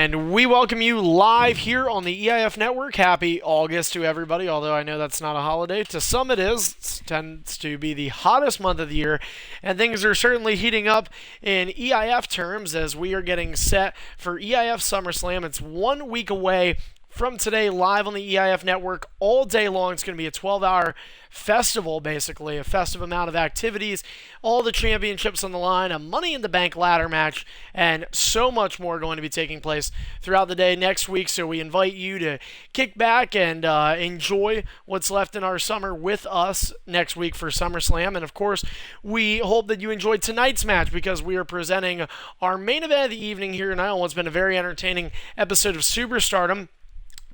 And we welcome you live here on the EIF Network. Happy August to everybody, although I know that's not a holiday. To some it is. It tends to be the hottest month of the year, and things are certainly heating up in EIF terms as we are getting set for EIF SummerSlam. It's 1 week away from today, live on the EIF Network all day long. It's going to be a 12-hour festival, basically, a festive amount of activities, all the championships on the line, a Money in the Bank ladder match, and so much more going to be taking place throughout the day next week. So we invite you to kick back and enjoy what's left in our summer with us next week for SummerSlam. And of course, we hope that you enjoyed tonight's match because we are presenting our main event of the evening here tonight on what's been a very entertaining episode of Superstardom.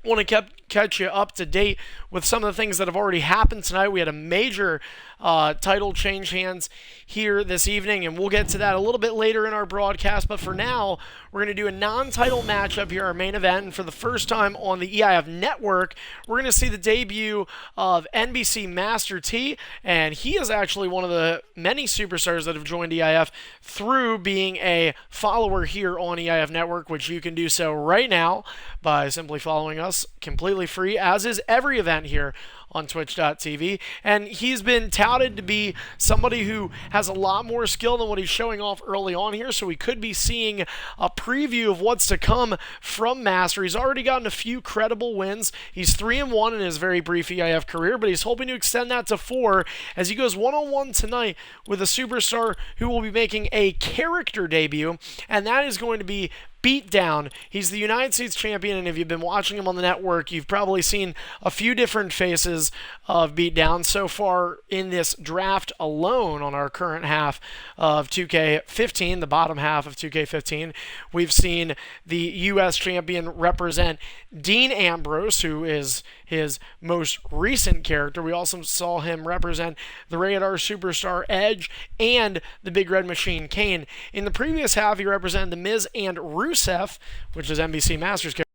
Want to catch you up to date with some of the things that have already happened tonight. We had a major title change hands here this evening, and we'll get to that a little bit later in our broadcast. But for now, we're going to do a non-title matchup here, our main event. And for the first time on the EIF Network, we're going to see the debut of NBC Master T, and he is actually one of the many superstars that have joined EIF through being a follower here on EIF Network, which you can do so right now by simply following us completely free, as is every event here on twitch.tv. And he's been touted to be somebody who has a lot more skill than what he's showing off early on here, so we could be seeing a preview of what's to come from Master. He's already gotten a few credible wins. He's 3-1 in his very brief EIF career, but he's hoping to extend that to 4 as he goes one-on-one tonight with a superstar who will be making a character debut, and that is going to be Beatdown. He's the United States champion, and if you've been watching him on the network, you've probably seen a few different faces of Beatdown so far in this draft alone on our current half of 2K15, the bottom half of 2K15. We've seen the U.S. champion represent Dean Ambrose, who is his most recent character. We also saw him represent the Rated R superstar Edge and the Big Red Machine Kane. In the previous half, he represented The Miz and Rusev, which is NBC Masters character.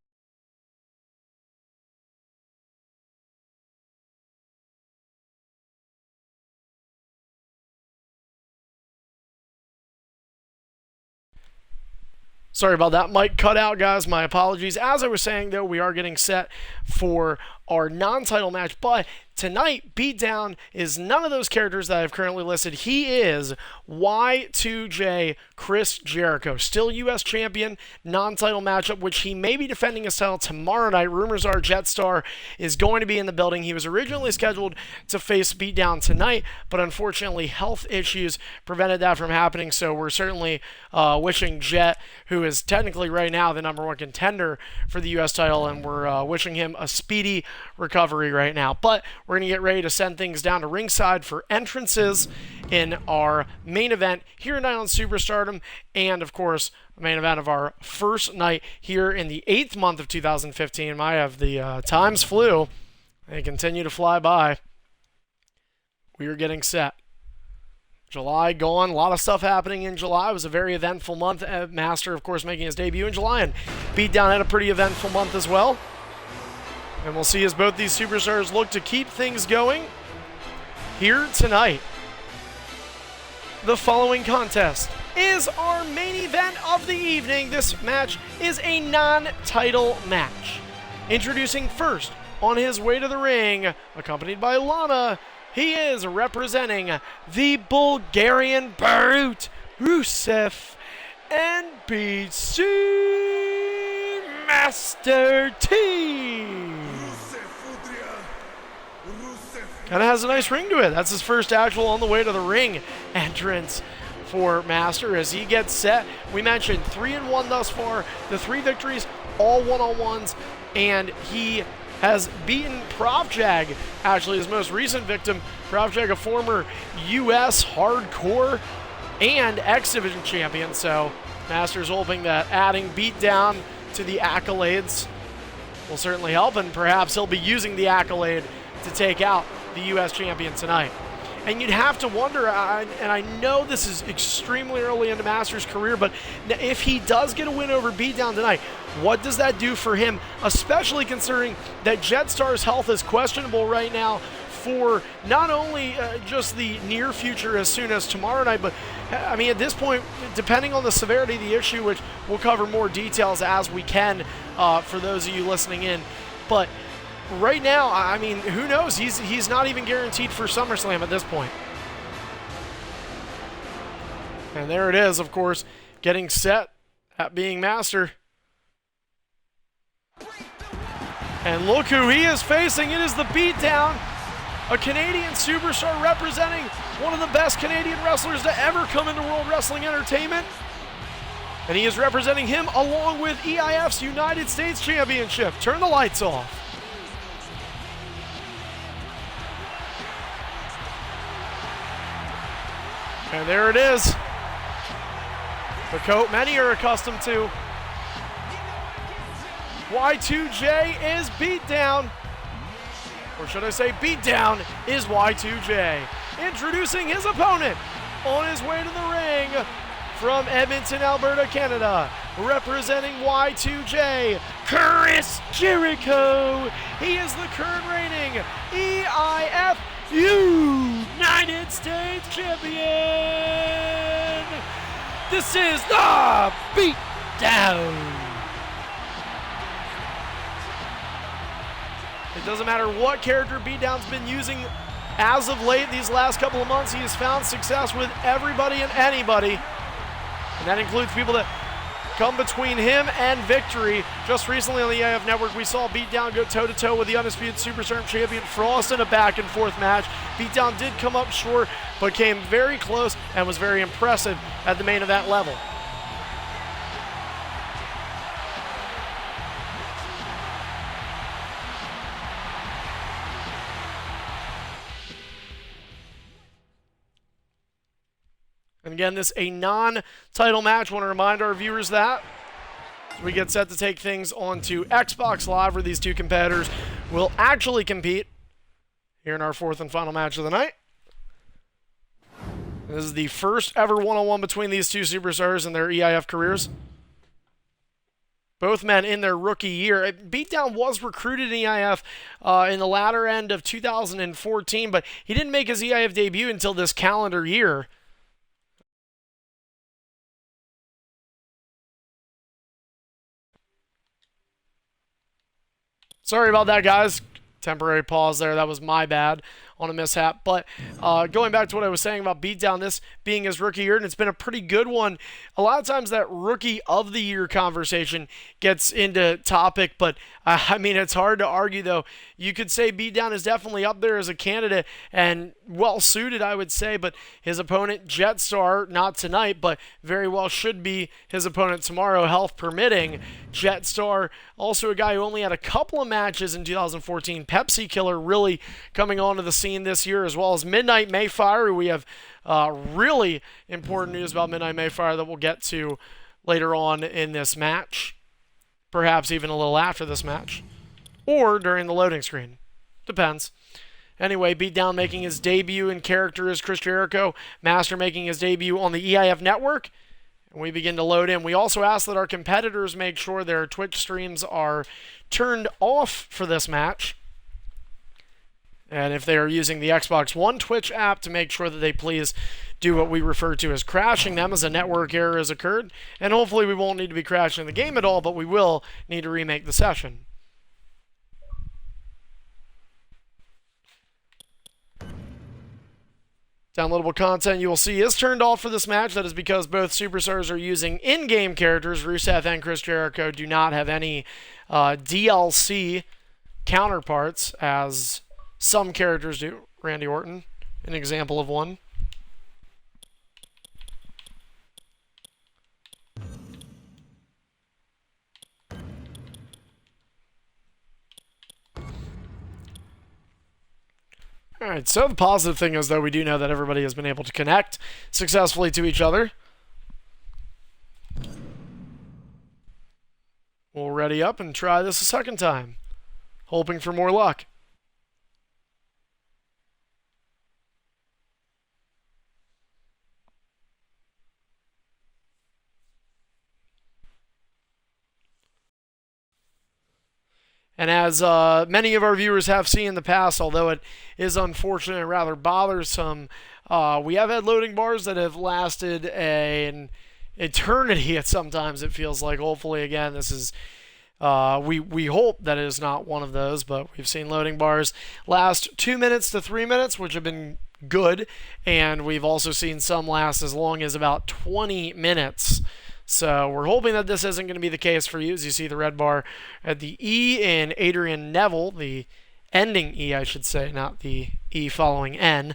Sorry about that. Mic cut out, guys. My apologies. As I was saying, though, we are getting set for our non-title match, but tonight, Beatdown is none of those characters that I've currently listed. He is Y2J Chris Jericho, still U.S. champion, non-title matchup, which he may be defending his title tomorrow night. Rumors are Jetstar is going to be in the building. He was originally scheduled to face Beatdown tonight, but unfortunately, health issues prevented that from happening, so we're certainly wishing Jet, who is technically right now the number 1 contender for the U.S. title, and we're wishing him a speedy recovery right now. But we're going to get ready to send things down to ringside for entrances in our main event here tonight on Superstardom, and of course, the main event of our first night here in the 8th month of 2015. I have the times flew. They continue to fly by. We are getting set. July gone. A lot of stuff happening in July. It was a very eventful month. Master, of course, making his debut in July, and Beatdown had a pretty eventful month as well. And we'll see as both these superstars look to keep things going here tonight. The following contest is our main event of the evening. This match is a non-title match. Introducing first, on his way to the ring, accompanied by Lana, he is representing the Bulgarian Brute, Rusev, NBC Master T. Kind of has a nice ring to it. That's his first actual on the way to the ring entrance for Master as he gets set. We mentioned 3-1 thus far. The 3 victories, all one-on-ones, and he has beaten Profjag, actually his most recent victim. Profjag, a former U.S. hardcore and X Division champion. So Master's hoping that adding Beatdown to the accolades will certainly help, and perhaps he'll be using the accolade to take out the U.S. champion tonight. And you'd have to wonder, and I know this is extremely early into Master's career, but if he does get a win over Beatdown tonight, what does that do for him, especially considering that Jetstar's health is questionable right now for not only just the near future as soon as tomorrow night, but I mean, at this point, depending on the severity of the issue, which we'll cover more details as we can for those of you listening in, but right now, I mean, who knows? He's not even guaranteed for SummerSlam at this point. And there it is, of course, getting set at being master. And look who he is facing. It is the Beatdown, a Canadian superstar representing one of the best Canadian wrestlers to ever come into World Wrestling Entertainment. And he is representing him along with EIF's United States Championship. Turn the lights off. And there it is. The coat many are accustomed to. Y2J is Beatdown. Or should I say Beatdown is Y2J. Introducing his opponent on his way to the ring from Edmonton, Alberta, Canada. Representing Y2J, Chris Jericho. He is the current reigning EIF United States Champion. This is the Beatdown. It doesn't matter what character Beatdown's been using as of late these last couple of months. He has found success with everybody and anybody. And that includes people that come between him and victory. Just recently on the EIF Network, we saw Beatdown go toe-to-toe with the Undisputed Superstar Champion Frost in a back-and-forth match. Beatdown did come up short, but came very close and was very impressive at the main event level. And again, this is a non-title match. I want to remind our viewers that as we get set to take things onto Xbox Live, where these two competitors will actually compete here in our fourth and final match of the night. This is the first ever one-on-one between these two superstars in their EIF careers. Both men in their rookie year. Beatdown was recruited in EIF in the latter end of 2014, but he didn't make his EIF debut until this calendar year. Sorry about that, guys. Temporary pause there. That was my bad on a mishap. But going back to what I was saying about Beatdown, this being his rookie year, and it's been a pretty good one. A lot of times that rookie of the year conversation gets into topic, but I mean, it's hard to argue, though. You could say Beatdown is definitely up there as a candidate and well-suited, I would say, but his opponent, Jetstar, not tonight, but very well should be his opponent tomorrow, health permitting. Jetstar, also a guy who only had a couple of matches in 2014. Pepsi Killer really coming onto the scene this year, as well as Midnight Mayfire. We have really important news about Midnight Mayfire that we'll get to later on in this match. Perhaps even a little after this match. Or during the loading screen. Depends. Anyway, Beatdown making his debut in character as Chris Jericho. Master making his debut on the EIF Network. And we begin to load in. We also ask that our competitors make sure their Twitch streams are turned off for this match. And if they are using the Xbox One Twitch app, to make sure that they please do what we refer to as crashing them, as a network error has occurred. And hopefully we won't need to be crashing the game at all, but we will need to remake the session. Downloadable content you will see is turned off for this match. That is because both superstars are using in-game characters. Rusev and Chris Jericho do not have any DLC counterparts, as some characters do. Randy Orton, an example of one. Alright, so the positive thing is, though, we do know that everybody has been able to connect successfully to each other. We'll ready up and try this a second time, hoping for more luck. And as many of our viewers have seen in the past, although it is unfortunate and rather bothersome, we have had loading bars that have lasted an eternity at sometimes, it feels like. Hopefully, again, this is we hope that it is not one of those, but we've seen loading bars last 2 minutes to 3 minutes, which have been good, and we've also seen some last as long as about 20 minutes. So we're hoping that this isn't going to be the case for you. As you see the red bar at the E in Adrian Neville, the ending E, I should say, not the E following N.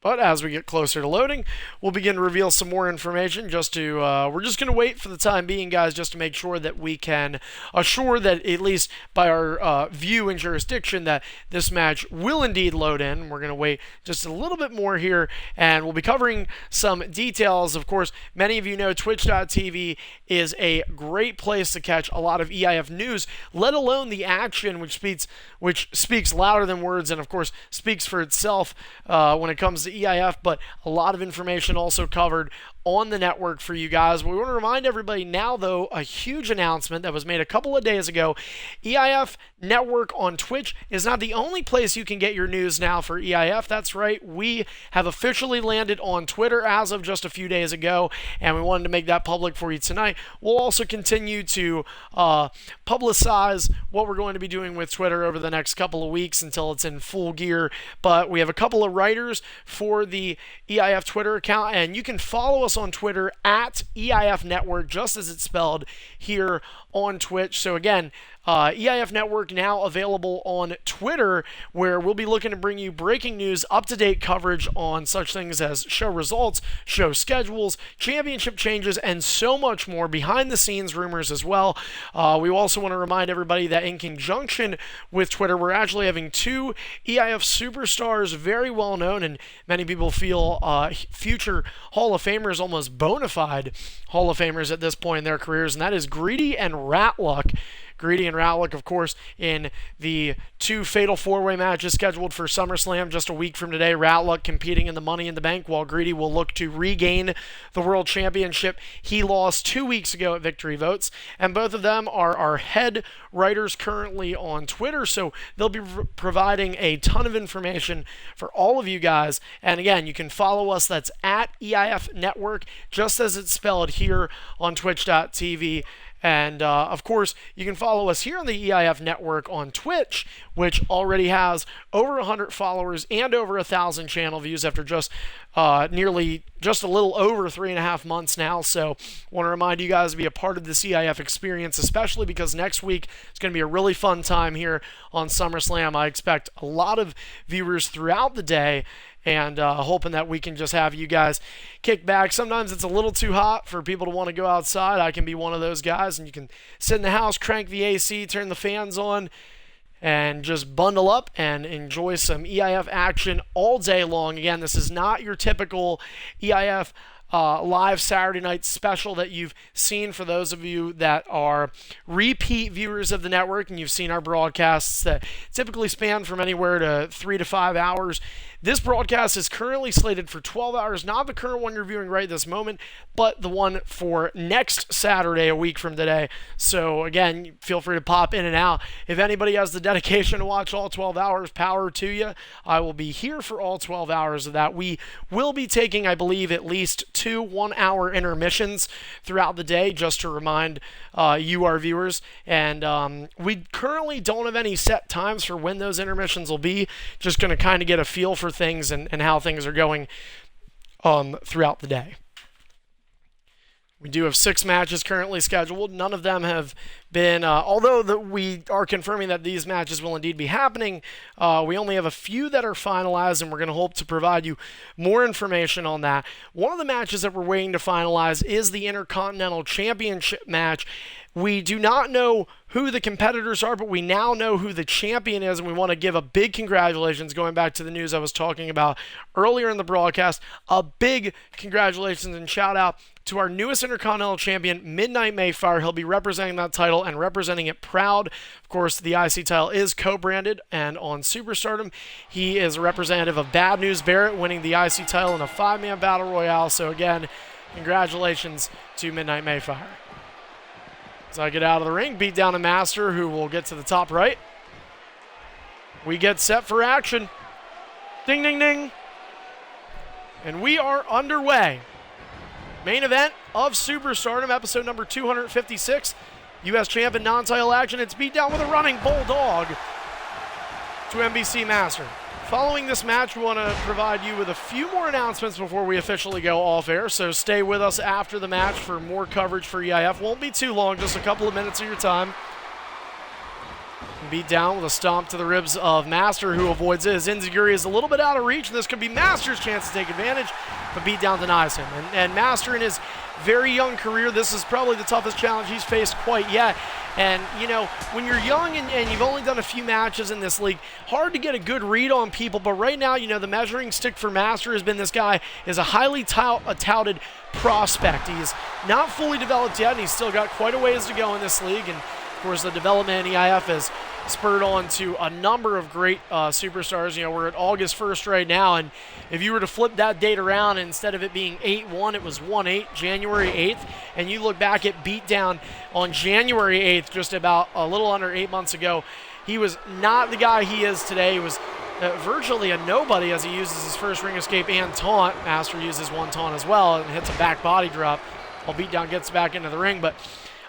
But as we get closer to loading, we'll begin to reveal some more information. We're just going to wait for the time being, guys, just to make sure that we can assure that, at least by our view and jurisdiction, that this match will indeed load in. We're going to wait just a little bit more here, and we'll be covering some details. Of course, many of you know Twitch.tv is a great place to catch a lot of EIF news, let alone the action, which speaks louder than words, and of course speaks for itself when it comes to EIF, but a lot of information also covered on the network for you guys. We want to remind everybody now, though, a huge announcement that was made a couple of days ago. EIF Network on Twitch is not the only place you can get your news now for EIF. That's right, we have officially landed on Twitter as of just a few days ago, and we wanted to make that public for you tonight. We'll also continue to publicize what we're going to be doing with Twitter over the next couple of weeks until it's in full gear, but we have a couple of writers for the EIF Twitter account, and you can follow us on Twitter at EIF Network, just as it's spelled here on Twitch. So again, EIF Network now available on Twitter, where we'll be looking to bring you breaking news, up-to-date coverage on such things as show results, show schedules, championship changes, and so much more, behind-the-scenes rumors as well. We also want to remind everybody that in conjunction with Twitter, we're actually having two EIF superstars, very well known, and many people feel future Hall of Famers, almost bona fide Hall of Famers at this point in their careers, and that is Greedy and Ratluck. Greedy and Ratluck, of course, in the two fatal four-way matches scheduled for SummerSlam just a week from today. Ratluck competing in the Money in the Bank, while Greedy will look to regain the World Championship he lost 2 weeks ago at Victory Votes. And both of them are our head writers currently on Twitter, so they'll be providing a ton of information for all of you guys. And again, you can follow us. That's at EIF Network, just as it's spelled here on Twitch.tv. And, of course, you can follow us here on the EIF Network on Twitch, which already has over 100 followers and over 1,000 channel views after just a little over 3.5 months now. So want to remind you guys to be a part of this EIF experience, especially because next week is going to be a really fun time here on SummerSlam. I expect a lot of viewers throughout the day, and hoping that we can just have you guys kick back. Sometimes it's a little too hot for people to want to go outside. I can be one of those guys, and you can sit in the house, crank the AC, turn the fans on, and just bundle up and enjoy some EIF action all day long. Again, this is not your typical EIF live Saturday night special that you've seen. For those of you that are repeat viewers of the network and you've seen our broadcasts that typically span from anywhere to 3 to 5 hours, this broadcast is currently slated for 12 hours, not the current one you're viewing right this moment, but the one for next Saturday, a week from today. So again, feel free to pop in and out. If anybody has the dedication to watch all 12 hours, power to you. I will be here for all 12 hours of that. We will be taking, I believe, at least 2 1-hour intermissions throughout the day, just to remind you, our viewers. And we currently don't have any set times for when those intermissions will be. Just going to kind of get a feel for things and how things are going throughout the day. We do have 6 matches currently scheduled. None of them have been, although we are confirming that these matches will indeed be happening, we only have a few that are finalized, and we're going to hope to provide you more information on that. One of the matches that we're waiting to finalize is the Intercontinental Championship match. We do not know who the competitors are, but we now know who the champion is, and we want to give a big congratulations, going back to the news I was talking about earlier in the broadcast, a big congratulations and shout out to our newest Intercontinental Champion, Midnight Mayfire. He'll be representing that title and representing it proud. Of course, the IC title is co-branded, and on Superstardom, he is a representative of Bad News Barrett, winning the IC title in a 5-man battle royale. So again, Congratulations to Midnight Mayfire. So I get out of the ring, beat down a Master who will get to the top right. We get set for action. Ding, ding, ding. And we are underway. Main event of Superstardom, episode number 256. U.S. Champion non-title action. It's beat down with a running bulldog to NBC Master. Following this match, we want to provide you with a few more announcements before we officially go off air, so stay with us after the match for more coverage for EIF. Won't be too long, just a couple of minutes of your time. Beat down with a stomp to the ribs of Master, who avoids it. His enziguri is a little bit out of reach, and this could be Master's chance to take advantage, but beat down denies him. And Master, in his very young career, this is probably the toughest challenge he's faced quite yet. And, you know, when you're young and you've only done a few matches in this league, hard to get a good read on people. But right now, you know, the measuring stick for Master has been this guy is a highly touted prospect. He's not fully developed yet, and he's still got quite a ways to go in this league. And, of course, the development in EIF has spurred on to a number of great superstars. You know, we're at August 1st right now, and if you were to flip that date around, instead of it being 8-1, it was 1-8, January 8th, and you look back at Beatdown on January 8th, just about a little under 8 months ago, he was not the guy he is today. He was virtually a nobody as he uses his first ring escape and taunt. Master uses one taunt as well and hits a back body drop while Beatdown gets back into the ring. But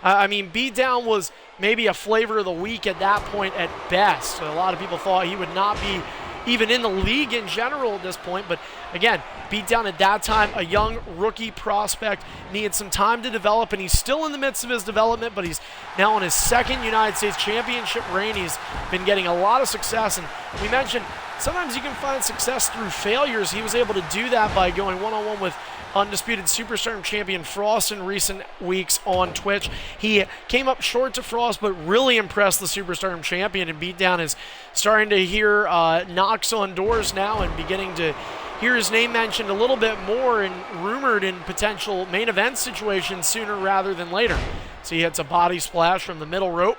I mean, Beatdown was maybe a flavor of the week at that point at best. So a lot of people thought he would not be even in the league in general at this point. But again, Beatdown at that time, a young rookie prospect, needed some time to develop, and he's still in the midst of his development, but he's now on his second United States Championship reign. He's been getting a lot of success, and we mentioned sometimes you can find success through failures. He was able to do that by going one-on-one with undisputed Superstardom champion Frost in recent weeks on Twitch. He came up short to Frost, but really impressed the Superstardom champion, and Beatdown is starting to hear knocks on doors now and beginning to hear his name mentioned a little bit more and rumored in potential main event situations sooner rather than later. So he hits a body splash from the middle rope.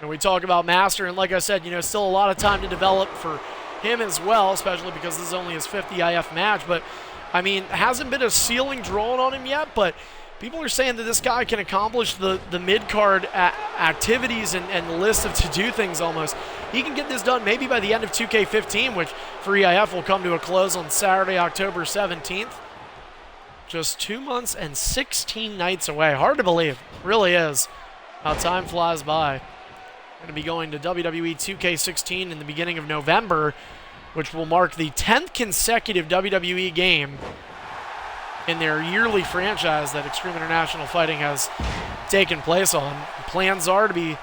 And we talk about Master, and like I said, you know, still a lot of time to develop for him as well, especially because this is only his 5th EIF match. But, I mean, hasn't been a ceiling drawn on him yet, but people are saying that this guy can accomplish the mid-card activities and the list of to-do things almost. He can get this done maybe by the end of 2K15, which for EIF will come to a close on Saturday, October 17th. Just 2 months and 16 nights away. Hard to believe. Really is how time flies by. Going to be going to WWE 2K16 in the beginning of November, which will mark the 10th consecutive WWE game in their yearly franchise that Extreme International Fighting has taken place on. Plans are to be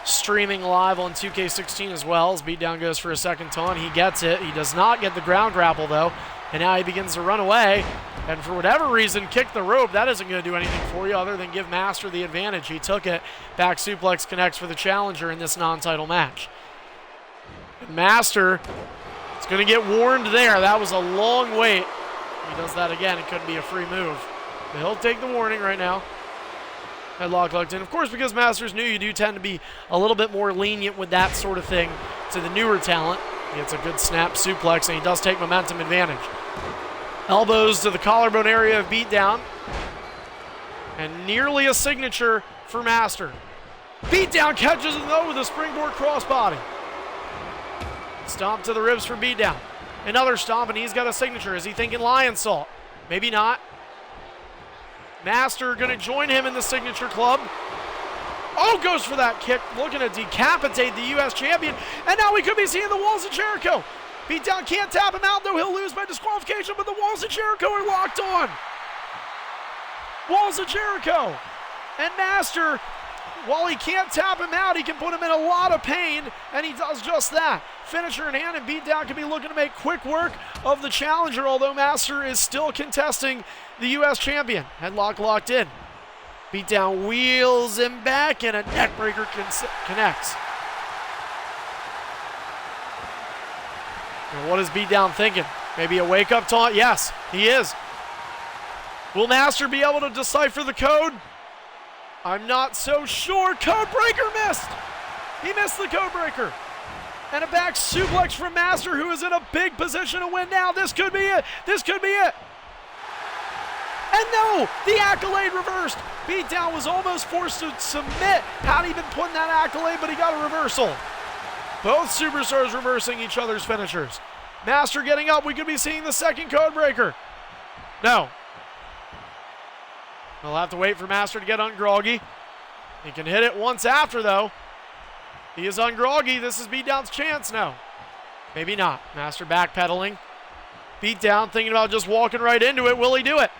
streaming live on 2K16 as well, as Beatdown goes for a second taunt. He gets it. He does not get the ground grapple, though, and now he begins to run away, and for whatever reason, kick the rope. That isn't going to do anything for you other than give Master the advantage. He took it. Back suplex connects for the challenger in this non-title match. And Master is going to get warned there. That was a long wait. He does that again. It couldn't be a free move. But he'll take the warning right now. Headlock locked in. Of course, because Master's new, you do tend to be a little bit more lenient with that sort of thing to the newer talent. He gets a good snap suplex, and he does take momentum advantage. Elbows to the collarbone area of Beatdown. And nearly a signature for Master. Beatdown catches him, though, with a springboard crossbody. Stomp to the ribs for Beatdown. Another stomp, and he's got a signature. Is he thinking Lion Salt? Maybe not. Master going to join him in the signature club. Oh, goes for that kick, looking to decapitate the U.S. champion. And now we could be seeing the Walls of Jericho. Beatdown can't tap him out, though he'll lose by disqualification, but the Walls of Jericho are locked on. Walls of Jericho. And Master, while he can't tap him out, he can put him in a lot of pain, and he does just that. Finisher in hand, and Beatdown can be looking to make quick work of the challenger, although Master is still contesting the U.S. champion. Headlock locked in. Beatdown wheels him back, and a neckbreaker connects. And what is Beatdown thinking? Maybe a wake-up taunt? Yes, he is. Will Master be able to decipher the code? I'm not so sure. Codebreaker missed. He missed the codebreaker. And a back suplex from Master, who is in a big position to win now. This could be it. This could be it. And no, the accolade reversed. Beatdown was almost forced to submit had he been putting that accolade, but he got a reversal. Both superstars reversing each other's finishers. Master getting up. We could be seeing the second code breaker. No. We'll have to wait for Master to get ungroggy. He can hit it once after, though. He is ungroggy. This is Beatdown's chance. No. Maybe not. Master backpedaling. Beatdown thinking about just walking right into it. Will he do it?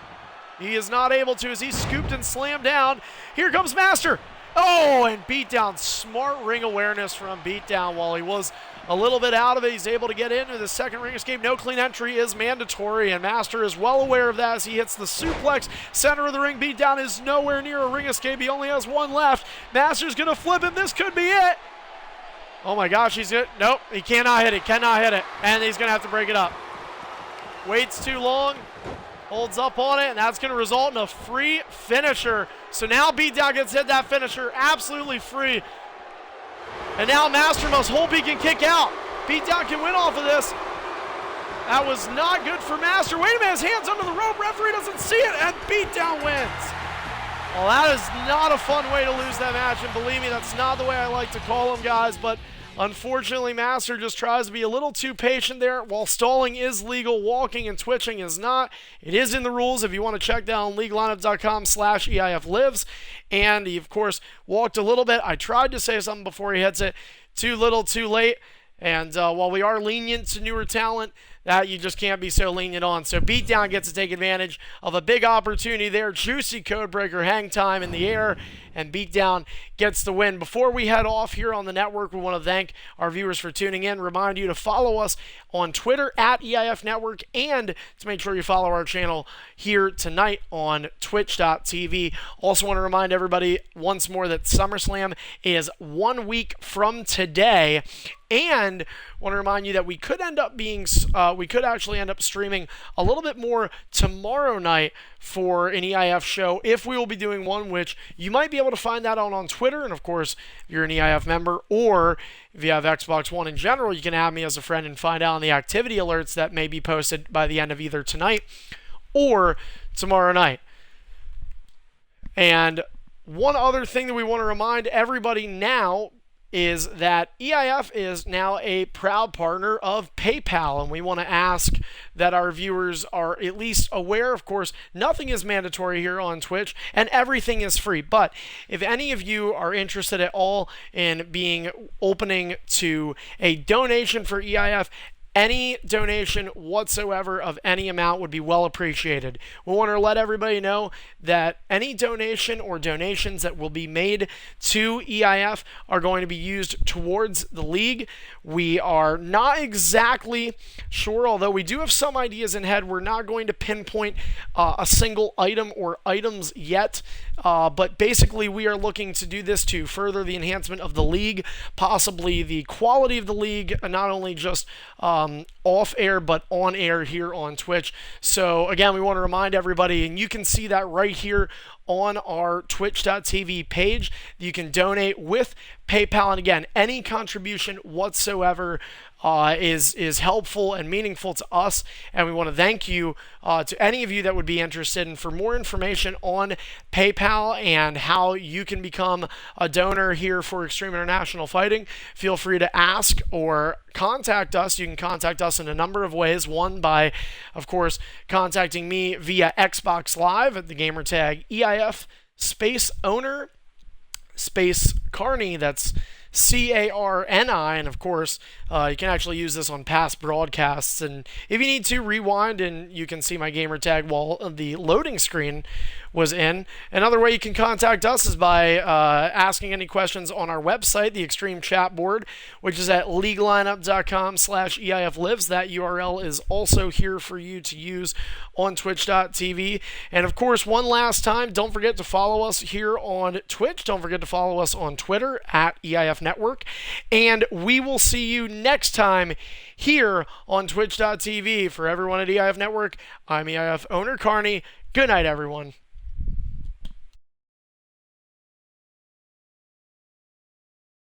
He is not able to as he's scooped and slammed down. Here comes Master. Oh, and Beatdown. Smart ring awareness from Beatdown while he was a little bit out of it. He's able to get into the second ring escape. No clean entry is mandatory, and Master is well aware of that as he hits the suplex. Center of the ring. Beatdown is nowhere near a ring escape. He only has one left. Master's going to flip him. This could be it. Oh my gosh, he's good. Nope, he cannot hit it. Cannot hit it. And he's going to have to break it up. Waits too long. Holds up on it, and that's going to result in a free finisher. So now Beatdown gets hit that finisher absolutely free. And now Master must hope he can kick out. Beatdown can win off of this. That was not good for Master. Wait a minute, his hand's under the rope. Referee doesn't see it, and Beatdown wins. Well, that is not a fun way to lose that match, and believe me, that's not the way I like to call them, guys, but unfortunately, Master just tries to be a little too patient there. While stalling is legal, walking and twitching is not. It is in the rules if you want to check down leaguelineup.com/EIFlives. And he, of course, walked a little bit. I tried to say something before he hits it. Too little, too late. And while we are lenient to newer talent, that you just can't be so lenient on. So Beatdown gets to take advantage of a big opportunity there. Juicy codebreaker hang time in the air, and Beatdown gets the win. Before we head off here on the network, we want to thank our viewers for tuning in. Remind you to follow us on Twitter at EIF Network, and to make sure you follow our channel here tonight on twitch.tv. Also want to remind everybody once more that SummerSlam is 1 week from today. And want to remind you that we could actually end up streaming a little bit more tomorrow night for an EIF show if we will be doing one, which you might be able to find that on Twitter. And of course, if you're an EIF member or if you have Xbox One in general, you can add me as a friend and find out on the activity alerts that may be posted by the end of either tonight or tomorrow night. And one other thing that we want to remind everybody now is that EIF is now a proud partner of PayPal, and we want to ask that our viewers are at least aware. Of course, nothing is mandatory here on Twitch, and everything is free. But if any of you are interested at all in being opening to a donation for EIF, any donation whatsoever of any amount would be well appreciated. We want to let everybody know that any donation or donations that will be made to EIF are going to be used towards the league. We are not exactly sure, although we do have some ideas in head. We're not going to pinpoint a single item or items yet, but basically we are looking to do this to further the enhancement of the league, possibly the quality of the league, not only just off air but on air here on Twitch. So again, we want to remind everybody, and you can see that right here on our twitch.tv page. You can donate with PayPal, and again, any contribution whatsoever is helpful and meaningful to us, and we want to thank you to any of you that would be interested. And for more information on PayPal and how you can become a donor here for Extreme International Fighting, feel free to ask or contact us. You can contact us in a number of ways. One, by, of course, contacting me via Xbox Live at the gamertag EIF space owner space Carney. That's CARNI, and of course you can actually use this on past broadcasts, and if you need to, rewind and you can see my gamer tag while the loading screen was in. Another way you can contact us is by asking any questions on our website, the Extreme Chat Board, which is at leaguelineup.com/EIFlives. That URL is also here for you to use on twitch.tv. And of course, one last time, don't forget to follow us here on Twitch. Don't forget to follow us on Twitter at EIF Network. And we will see you next time here on twitch.tv. For everyone at EIF Network, I'm EIF owner Carney. Good night, everyone.